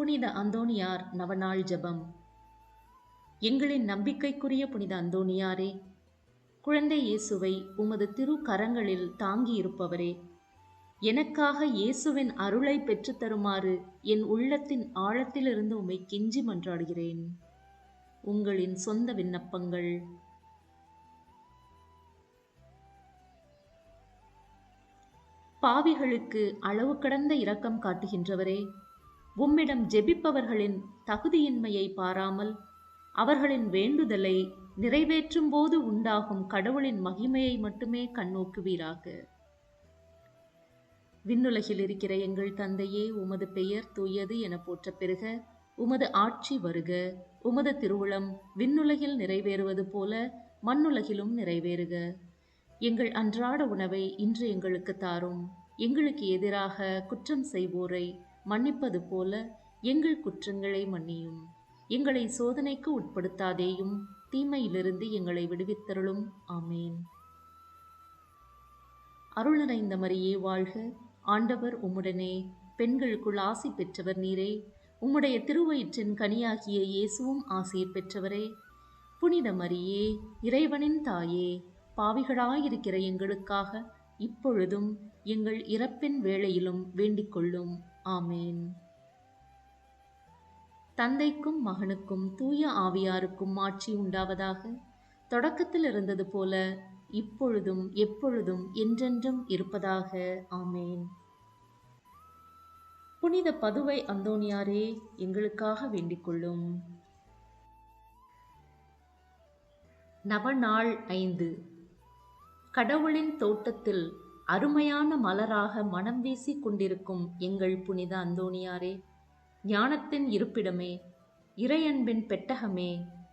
புனித அந்தோணியார் நவநாள் ஜெபம். எங்களின் நம்பிக்கைக்குரிய புனித அந்தோணியாரே, குழந்தை இயேசுவை உமது திரு கரங்களில் தாங்கியிருப்பவரே, எனக்காக இயேசுவின் அருளை பெற்றுத்தருமாறு என் உள்ளத்தின் ஆழத்திலிருந்து உம்மை கெஞ்சி மன்றாடுகிறேன். உங்களின் சொந்த விண்ணப்பங்கள். பாவிகளுக்கு அளவு கடந்த இரக்கம் காட்டுகின்றவரே, உம்மிடம் ஜெபிப்பவர்களின் தகுதியின்மையை பாராமல் அவர்களின் வேண்டுதலை நிறைவேற்றும் போது உண்டாகும் கடவுளின் மகிமையை மட்டுமே கண்ணோக்குவீராக. விண்ணுலகில் இருக்கிற எங்கள் தந்தையே, உமது பெயர் தூயது என போற்ற பெறுக. உமது ஆட்சி வருக. உமது திருவுளம் விண்ணுலகில் நிறைவேறுவது போல மண்ணுலகிலும் நிறைவேறுக. எங்கள் அன்றாட உணவை இன்று எங்களுக்கு தாரும். எங்களுக்கு எதிராக குற்றம் செய்வோரை மன்னிப்பது போல எங்கள் குற்றங்களை மன்னியும். எங்களை சோதனைக்கு உட்படுத்தாதேயும், தீமையிலிருந்து எங்களை விடுவித்தருளும். ஆமேன். அருள் நிறைந்த மரியே வாழ்க. ஆண்டவர் உம்முடனே, பெண்களுக்குள் ஆசி பெற்றவர் நீரே. உம்முடைய திருவயிற்றின் கனியாகிய இயேசுவும் ஆசீர் பெற்றவரே. புனித மரியே, இறைவனின் தாயே, பாவிகளாயிருக்கிற எங்களுக்காக இப்பொழுதும் எங்கள் இறப்பின் வேளையிலும் வேண்டிக் கொள்ளும். ஆமேன். தந்தைக்கும் மகனுக்கும் தூய ஆவியாருக்கும் ஆட்சி உண்டாவதாக. தொடக்கத்தில் இருந்தது போல இப்பொழுதும் எப்பொழுதும் என்றென்றும் இருப்பதாக. ஆமேன். புனித பதுவை அந்தோணியாரே, எங்களுக்காக வேண்டிக் கொள்ளும். நவநாள் 5. கடவுளின் தோட்டத்தில் அருமையான மலராக மனம் வீசிக் கொண்டிருக்கும் எங்கள் புனித அந்தோணியாரே, ஞானத்தின் இருப்பிடமே, இறையன்பின் பெட்டகமே,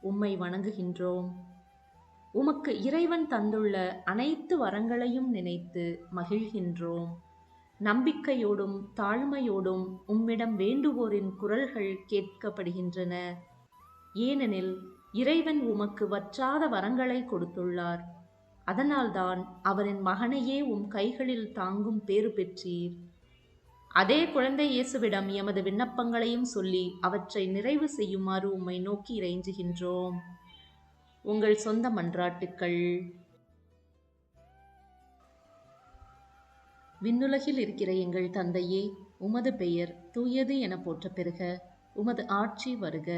உம்மை வணங்குகின்றோம். உமக்கு இறைவன் தந்துள்ள அனைத்து வரங்களையும் நினைத்து மகிழ்கின்றோம். நம்பிக்கையோடும் தாழ்மையோடும் உம்மிடம் வேண்டுவோரின் குரல்கள் கேட்கப்படுகின்றன. ஏனெனில் இறைவன் உமக்கு வற்றாத வரங்களை கொடுத்துள்ளார். அதனால்தான் அவரின் மகனையே உம் கைகளில் தாங்கும் பேறு பெற்றீர். அதே குழந்தை இயேசுவிடம் எமது விண்ணப்பங்களையும் சொல்லி அவற்றை நிறைவு செய்யுமாறு உம்மை நோக்கி இறைஞ்சுகின்றோம். உங்கள் சொந்த மன்றாட்டுக்கள். விண்ணுலகில் இருக்கிற எங்கள் தந்தையே, உமது பெயர் தூயது என போற்ற பெறுக. உமது ஆட்சி வருக.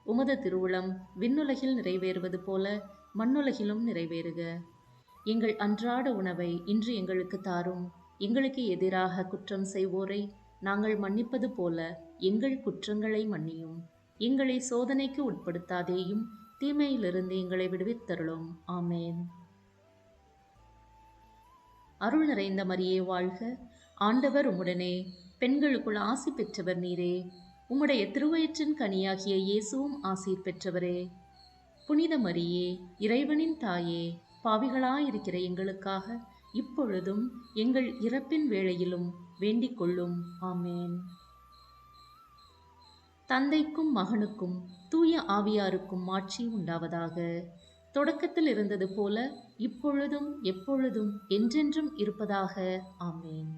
உமது திருவுளம் விண்ணுலகில் நிறைவேறுவது போல மண்ணுலகிலும் நிறைவேறுக. எங்கள் அன்றாட உணவை இன்று எங்களுக்கு தாரும். எங்களுக்கு எதிராக குற்றம் செய்வோரை நாங்கள் மன்னிப்பது போல எங்கள் குற்றங்களை மன்னியும். எங்களை சோதனைக்கு உட்படுத்தாதேயும், தீமையிலிருந்து எங்களை விடுவித்தருளும். ஆமேன். அருள் நிறைந்த மரியே வாழ்க. ஆண்டவர் உம்முடனே, பெண்களுக்குள் ஆசி பெற்றவர் நீரே. உம்முடைய திருவயிற்றின் கனியாகிய இயேசுவும் ஆசீர் பெற்றவரே. புனித மரியே, இறைவனின் தாயே, பாவிகளாயிருக்கிற எங்களுக்காக இப்பொழுதும் எங்கள் இறப்பின் வேளையிலும் வேண்டிக் கொள்ளும். ஆமேன். தந்தைக்கும் மகனுக்கும் தூய ஆவியாருக்கும் ஆட்சி உண்டாவதாக. தொடக்கத்தில் இருந்தது போல இப்பொழுதும் எப்பொழுதும் என்றென்றும் இருப்பதாக. ஆமேன்.